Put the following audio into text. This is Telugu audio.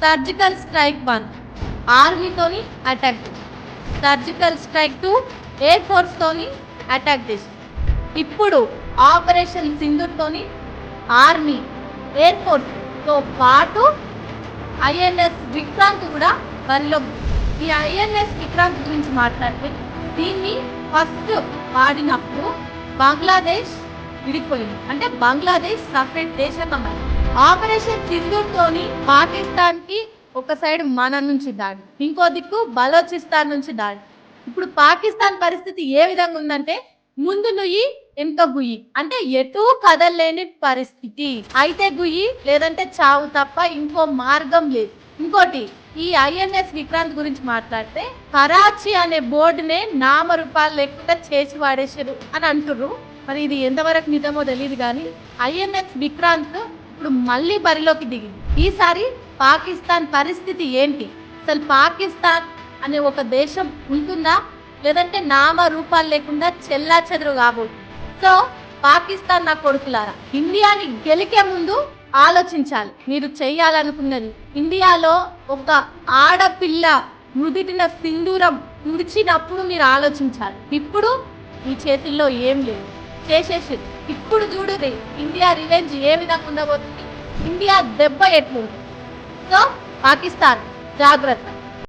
సర్జికల్ స్ట్రైక్ 1 ఆర్మీతోని అటాక్, సర్జికల్ స్ట్రైక్ 2 ఎయిర్ ఫోర్స్తోని అటాక్ చేసి, ఇప్పుడు ఆపరేషన్ సింధూర్తోని ఆర్మీ ఎయిర్ ఫోర్స్తో పాటు ఐఎన్ఎస్ విక్రాంత్ కూడా బరిలో. ఈ ఐఎన్ఎస్ విక్రాంత్ గురించి మాట్లాడితే దీన్ని ఫస్ట్ వాడినప్పుడు బంగ్లాదేశ్ విడిపోయింది, అంటే బంగ్లాదేశ్ సపరేట్ దేశం అన్నమాట. ఆపరేషన్ సింధూర్తోని పాకిస్తాన్ కి ఒక సైడ్ మన నుంచి దాడి, ఇంకో దిక్కు బలోచిస్తాన్ నుంచి దాడి. ఇప్పుడు పాకిస్తాన్ పరిస్థితి ఏ విధంగా ఉందంటే ముందు నుయ్యి ఎంత గుయ్యి, అంటే ఎటూ కదలలేని పరిస్థితి. అయితే గుయ్యి లేదంటే చావు తప్ప ఇంకో మార్గం లేదు. ఇంకోటి, ఈ ఐఎన్ఎస్ విక్రాంత్ గురించి మాట్లాడితే కరాచీ అనే బోర్డునే నామరూపాలు లేకుండా చేసి వాడేసారు అని అంటుర్రు. మరి ఇది ఎంతవరకు నిజమో తెలియదు కానీ ఐఎన్ఎస్ విక్రాంత్ ఇప్పుడు మళ్ళీ బరిలోకి దిగింది. ఈసారి పాకిస్తాన్ పరిస్థితి ఏంటి, అసలు పాకిస్తాన్ అనే ఒక దేశం ఉంటుందా లేదంటే నామ రూపాలు లేకుండా చెల్లా చెదరు కాబోతుంది. సో పాకిస్తాన్ నా కొడుకులారా, ఇండియాని గెలికే ముందు ఆలోచించాలి. మీరు చేయాలనుకున్నది, ఇండియాలో ఒక ఆడపిల్ల నుదిటిన సింధూరం తుడిచినప్పుడు మీరు ఆలోచించాలి. ఇప్పుడు మీ చేతుల్లో ఏం లేదు, చేసేసి ఇప్పుడు చూడండి ఇండియా రివెంజ్ ఏ విధంగా ఉండబోతుంది, ఇండియా దెబ్బ ఎట్లుంది. సో పాకిస్తాన్ జాగ్రత్త.